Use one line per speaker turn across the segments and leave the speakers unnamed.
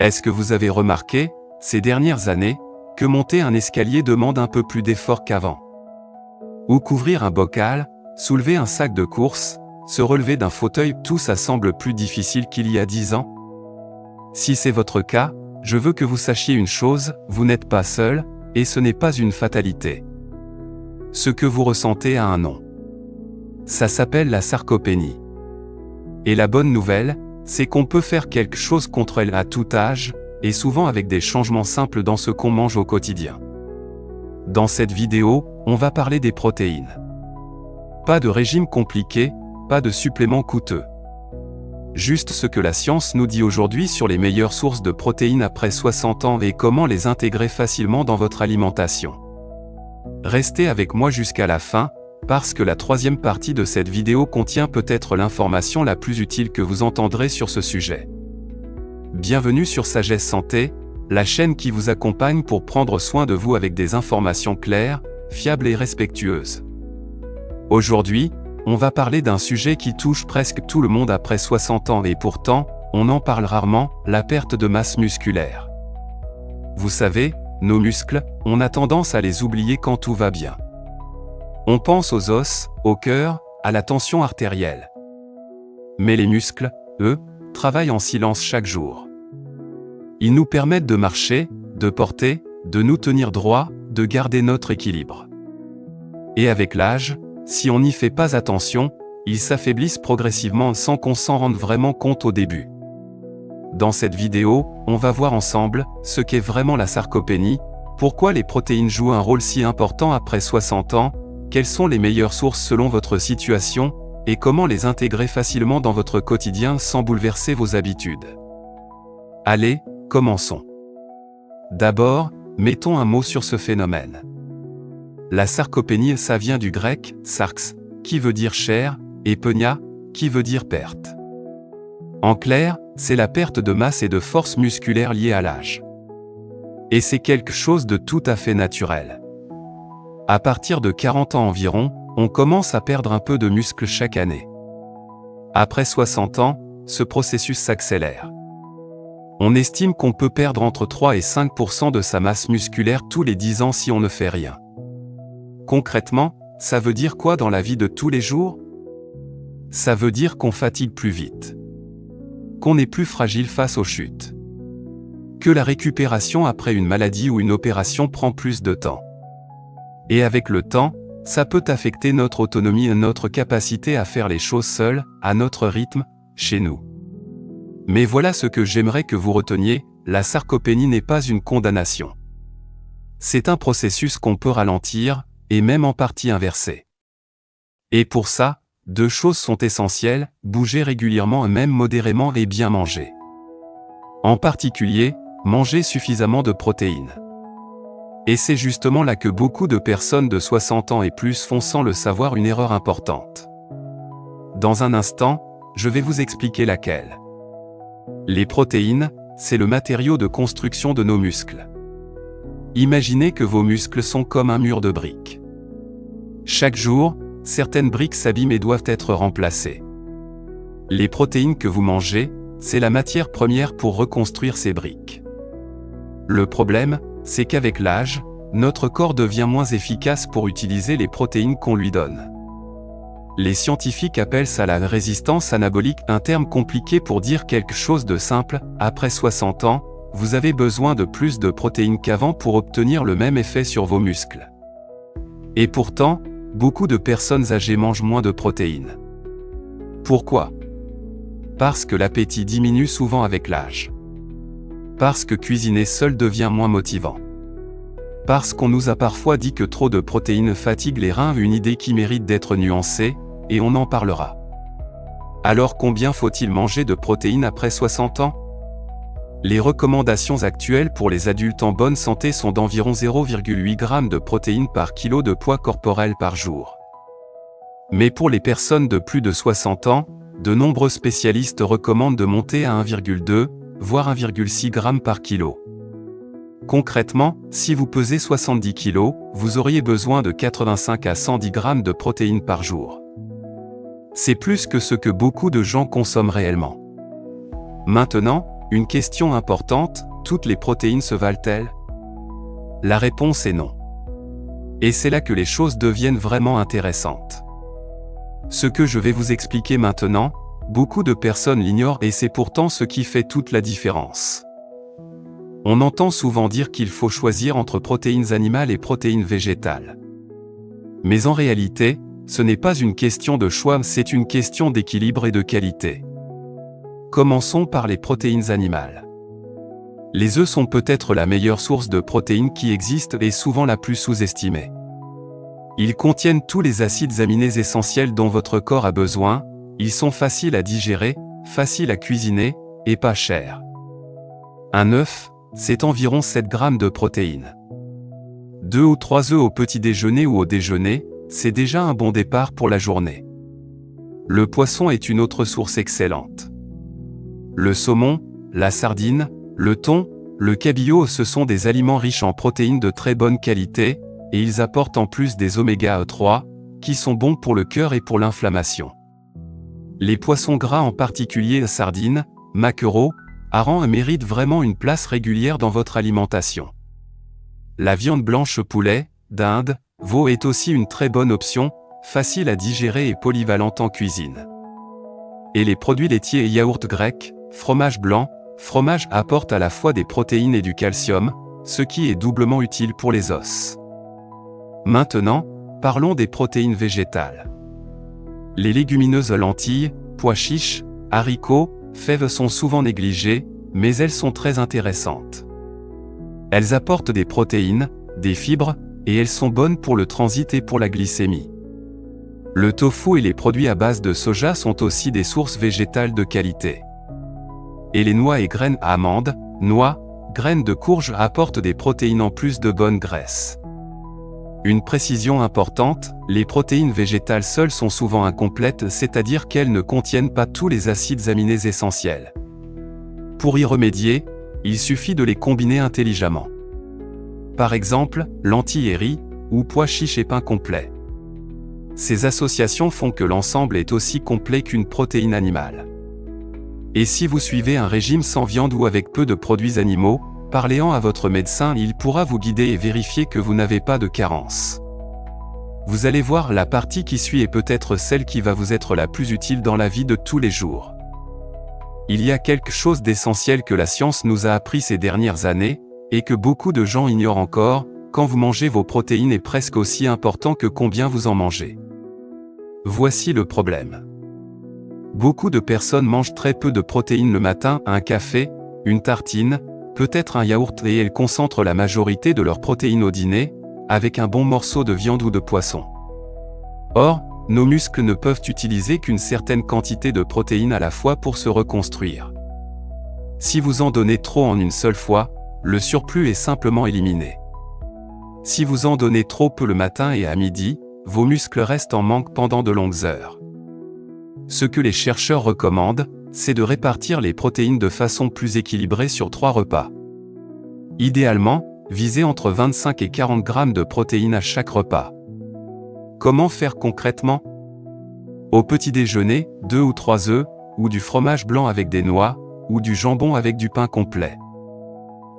Est-ce que vous avez remarqué, ces dernières années, que monter un escalier demande un peu plus d'effort qu'avant? Ou couvrir un bocal, soulever un sac de course, se relever d'un fauteuil, tout ça semble plus difficile qu'il y a 10 ans? Si c'est votre cas, je veux que vous sachiez une chose, vous n'êtes pas seul, et ce n'est pas une fatalité. Ce que vous ressentez a un nom. Ça s'appelle la sarcopénie. Et la bonne nouvelle, c'est qu'on peut faire quelque chose contre elle à tout âge, et souvent avec des changements simples dans ce qu'on mange au quotidien. Dans cette vidéo, on va parler des protéines. Pas de régime compliqué, pas de suppléments coûteux. Juste ce que la science nous dit aujourd'hui sur les meilleures sources de protéines après 60 ans et comment les intégrer facilement dans votre alimentation. Restez avec moi jusqu'à la fin, parce que la troisième partie de cette vidéo contient peut-être l'information la plus utile que vous entendrez sur ce sujet. Bienvenue sur Sagesse Santé, la chaîne qui vous accompagne pour prendre soin de vous avec des informations claires, fiables et respectueuses. Aujourd'hui, on va parler d'un sujet qui touche presque tout le monde après 60 ans et pourtant, on en parle rarement, la perte de masse musculaire. Vous savez, nos muscles, on a tendance à les oublier quand tout va bien. On pense aux os, au cœur, à la tension artérielle. Mais les muscles, eux, travaillent en silence chaque jour. Ils nous permettent de marcher, de porter, de nous tenir droit, de garder notre équilibre. Et avec l'âge, si on n'y fait pas attention, ils s'affaiblissent progressivement sans qu'on s'en rende vraiment compte au début. Dans cette vidéo, on va voir ensemble ce qu'est vraiment la sarcopénie, pourquoi les protéines jouent un rôle si important après 60 ans, quelles sont les meilleures sources selon votre situation, et comment les intégrer facilement dans votre quotidien sans bouleverser vos habitudes. Allez, commençons. D'abord, mettons un mot sur ce phénomène. La sarcopénie, ça vient du grec « sarx », qui veut dire chair, et pénia, qui veut dire perte. En clair, c'est la perte de masse et de force musculaire liée à l'âge. Et c'est quelque chose de tout à fait naturel. À partir de 40 ans environ, on commence à perdre un peu de muscle chaque année. Après 60 ans, ce processus s'accélère. On estime qu'on peut perdre entre 3 et 5% de sa masse musculaire tous les 10 ans si on ne fait rien. Concrètement, ça veut dire quoi dans la vie de tous les jours? Ça veut dire qu'on fatigue plus vite. Qu'on est plus fragile face aux chutes. Que la récupération après une maladie ou une opération prend plus de temps. Et avec le temps, ça peut affecter notre autonomie et notre capacité à faire les choses seuls, à notre rythme, chez nous. Mais voilà ce que j'aimerais que vous reteniez, la sarcopénie n'est pas une condamnation. C'est un processus qu'on peut ralentir, et même en partie inverser. Et pour ça, deux choses sont essentielles, bouger régulièrement et même modérément et bien manger. En particulier, manger suffisamment de protéines. Et c'est justement là que beaucoup de personnes de 60 ans et plus font sans le savoir une erreur importante. Dans un instant, je vais vous expliquer laquelle. Les protéines, c'est le matériau de construction de nos muscles. Imaginez que vos muscles sont comme un mur de briques. Chaque jour, certaines briques s'abîment et doivent être remplacées. Les protéines que vous mangez, c'est la matière première pour reconstruire ces briques. Le problème, c'est qu'avec l'âge, notre corps devient moins efficace pour utiliser les protéines qu'on lui donne. Les scientifiques appellent ça la résistance anabolique, un terme compliqué pour dire quelque chose de simple. Après 60 ans, vous avez besoin de plus de protéines qu'avant pour obtenir le même effet sur vos muscles. Et pourtant, beaucoup de personnes âgées mangent moins de protéines. Pourquoi? Parce que l'appétit diminue souvent avec l'âge. Parce que cuisiner seul devient moins motivant. Parce qu'on nous a parfois dit que trop de protéines fatigue les reins, une idée qui mérite d'être nuancée, et on en parlera. Alors combien faut-il manger de protéines après 60 ans? Les recommandations actuelles pour les adultes en bonne santé sont d'environ 0,8 g de protéines par kilo de poids corporel par jour. Mais pour les personnes de plus de 60 ans, de nombreux spécialistes recommandent de monter à 1,2, voire 1,6 g par kilo. Concrètement, si vous pesez 70 kg, vous auriez besoin de 85 à 110 g de protéines par jour. C'est plus que ce que beaucoup de gens consomment réellement. Maintenant, une question importante, toutes les protéines se valent-elles? La réponse est non. Et c'est là que les choses deviennent vraiment intéressantes. Ce que je vais vous expliquer maintenant, beaucoup de personnes l'ignorent et c'est pourtant ce qui fait toute la différence. On entend souvent dire qu'il faut choisir entre protéines animales et protéines végétales. Mais en réalité, ce n'est pas une question de choix, c'est une question d'équilibre et de qualité. Commençons par les protéines animales. Les œufs sont peut-être la meilleure source de protéines qui existe et souvent la plus sous-estimée. Ils contiennent tous les acides aminés essentiels dont votre corps a besoin, ils sont faciles à digérer, faciles à cuisiner, et pas chers. Un œuf, c'est environ 7 grammes de protéines. 2 ou 3 œufs au petit déjeuner ou au déjeuner, c'est déjà un bon départ pour la journée. Le poisson est une autre source excellente. Le saumon, la sardine, le thon, le cabillaud, ce sont des aliments riches en protéines de très bonne qualité, et ils apportent en plus des oméga 3, qui sont bons pour le cœur et pour l'inflammation. Les poissons gras, en particulier la sardine, maquereau, hareng, méritent vraiment une place régulière dans votre alimentation. La viande blanche, poulet, dinde, veau est aussi une très bonne option, facile à digérer et polyvalente en cuisine. Et les produits laitiers et yaourts grecs, fromage blanc, fromage apportent à la fois des protéines et du calcium, ce qui est doublement utile pour les os. Maintenant, parlons des protéines végétales. Les légumineuses, lentilles, pois chiches, haricots, fèves sont souvent négligées, mais elles sont très intéressantes. Elles apportent des protéines, des fibres, et elles sont bonnes pour le transit et pour la glycémie. Le tofu et les produits à base de soja sont aussi des sources végétales de qualité. Et les noix et graines amandes, noix, graines de courge apportent des protéines en plus de bonnes graisses. Une précision importante, les protéines végétales seules sont souvent incomplètes, c'est-à-dire qu'elles ne contiennent pas tous les acides aminés essentiels. Pour y remédier, il suffit de les combiner intelligemment. Par exemple, lentilles et riz, ou pois chiches et pain complet. Ces associations font que l'ensemble est aussi complet qu'une protéine animale. Et si vous suivez un régime sans viande ou avec peu de produits animaux, parlez-en à votre médecin, il pourra vous guider et vérifier que vous n'avez pas de carence. Vous allez voir, la partie qui suit est peut-être celle qui va vous être la plus utile dans la vie de tous les jours. Il y a quelque chose d'essentiel que la science nous a appris ces dernières années, et que beaucoup de gens ignorent encore, quand vous mangez vos protéines est presque aussi important que combien vous en mangez. Voici le problème. Beaucoup de personnes mangent très peu de protéines le matin, un café, une tartine, peut-être un yaourt, et elles concentrent la majorité de leurs protéines au dîner, avec un bon morceau de viande ou de poisson. Or, nos muscles ne peuvent utiliser qu'une certaine quantité de protéines à la fois pour se reconstruire. Si vous en donnez trop en une seule fois, le surplus est simplement éliminé. Si vous en donnez trop peu le matin et à midi, vos muscles restent en manque pendant de longues heures. Ce que les chercheurs recommandent, c'est de répartir les protéines de façon plus équilibrée sur 3 repas. Idéalement, visez entre 25 et 40 grammes de protéines à chaque repas. Comment faire concrètement? Au petit déjeuner, 2 ou 3 œufs, ou du fromage blanc avec des noix, ou du jambon avec du pain complet.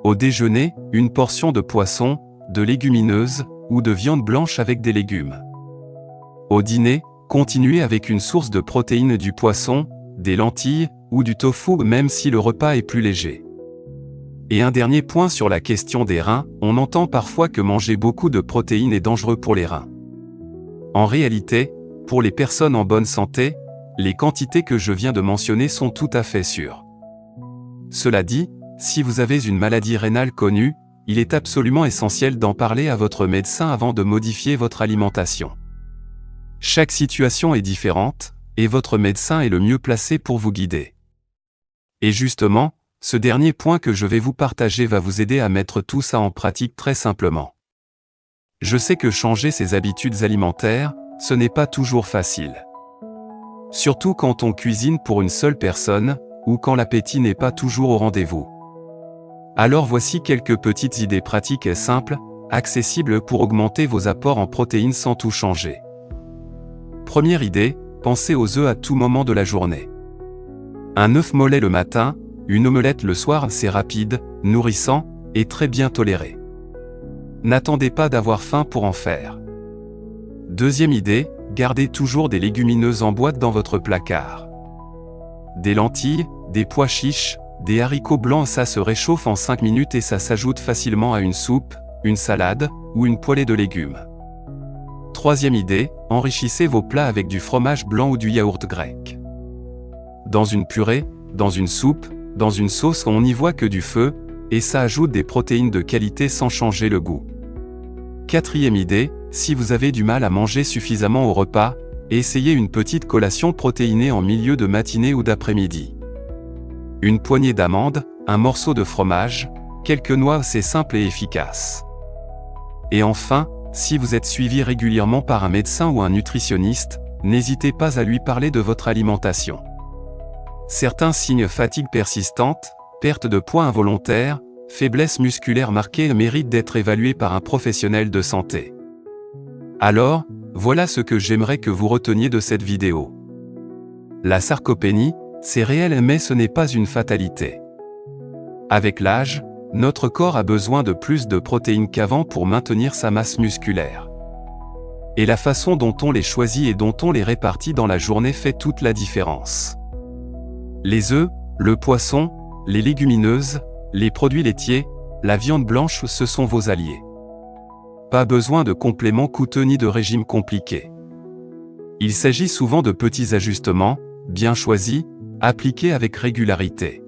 Au déjeuner, une portion de poisson, de légumineuses, ou de viande blanche avec des légumes. Au dîner, continuez avec une source de protéines du poisson, des lentilles, ou du tofu même si le repas est plus léger. Et un dernier point sur la question des reins, on entend parfois que manger beaucoup de protéines est dangereux pour les reins. En réalité, pour les personnes en bonne santé, les quantités que je viens de mentionner sont tout à fait sûres. Cela dit, si vous avez une maladie rénale connue, il est absolument essentiel d'en parler à votre médecin avant de modifier votre alimentation. Chaque situation est différente, et votre médecin est le mieux placé pour vous guider. Et justement, ce dernier point que je vais vous partager va vous aider à mettre tout ça en pratique très simplement. Je sais que changer ses habitudes alimentaires, ce n'est pas toujours facile. Surtout quand on cuisine pour une seule personne, ou quand l'appétit n'est pas toujours au rendez-vous. Alors voici quelques petites idées pratiques et simples, accessibles pour augmenter vos apports en protéines sans tout changer. Première idée, pensez aux œufs à tout moment de la journée. Un œuf mollet le matin, une omelette le soir c'est rapide, nourrissant, et très bien toléré. N'attendez pas d'avoir faim pour en faire. Deuxième idée, gardez toujours des légumineuses en boîte dans votre placard. Des lentilles, des pois chiches, des haricots blancs, ça se réchauffe en 5 minutes et ça s'ajoute facilement à une soupe, une salade, ou une poêlée de légumes. Troisième idée, enrichissez vos plats avec du fromage blanc ou du yaourt grec. Dans une purée, dans une soupe, dans une sauce, on n'y voit que du feu, et ça ajoute des protéines de qualité sans changer le goût. Quatrième idée, si vous avez du mal à manger suffisamment au repas, essayez une petite collation protéinée en milieu de matinée ou d'après-midi. Une poignée d'amandes, un morceau de fromage, quelques noix, c'est simple et efficace. Et enfin, si vous êtes suivi régulièrement par un médecin ou un nutritionniste, n'hésitez pas à lui parler de votre alimentation. Certains signes: fatigue persistante, perte de poids involontaire, faiblesse musculaire marquée méritent d'être évalués par un professionnel de santé. Alors, voilà ce que j'aimerais que vous reteniez de cette vidéo. La sarcopénie, c'est réel mais ce n'est pas une fatalité. Avec l'âge, notre corps a besoin de plus de protéines qu'avant pour maintenir sa masse musculaire. Et la façon dont on les choisit et dont on les répartit dans la journée fait toute la différence. Les œufs, le poisson, les légumineuses, les produits laitiers, la viande blanche, ce sont vos alliés. Pas besoin de compléments coûteux ni de régimes compliqués. Il s'agit souvent de petits ajustements, bien choisis, appliqués avec régularité.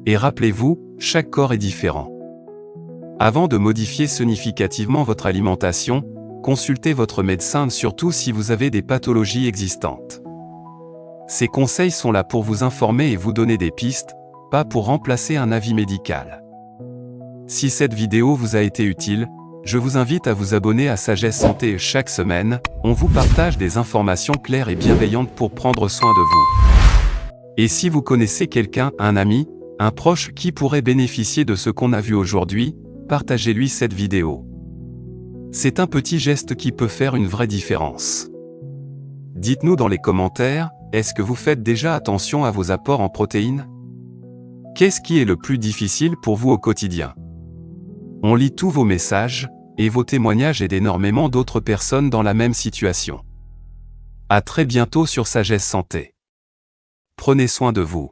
Et rappelez-vous, chaque corps est différent. Avant de modifier significativement votre alimentation, consultez votre médecin, surtout si vous avez des pathologies existantes. Ces conseils sont là pour vous informer et vous donner des pistes, pas pour remplacer un avis médical. Si cette vidéo vous a été utile, je vous invite à vous abonner à Sagesse Santé. Chaque semaine, on vous partage des informations claires et bienveillantes pour prendre soin de vous. Et si vous connaissez quelqu'un, un ami, un proche qui pourrait bénéficier de ce qu'on a vu aujourd'hui, partagez-lui cette vidéo. C'est un petit geste qui peut faire une vraie différence. Dites-nous dans les commentaires, est-ce que vous faites déjà attention à vos apports en protéines? Qu'est-ce qui est le plus difficile pour vous au quotidien? On lit tous vos messages, et vos témoignages aident énormément d'autres personnes dans la même situation. À très bientôt sur Sagesse Santé. Prenez soin de vous.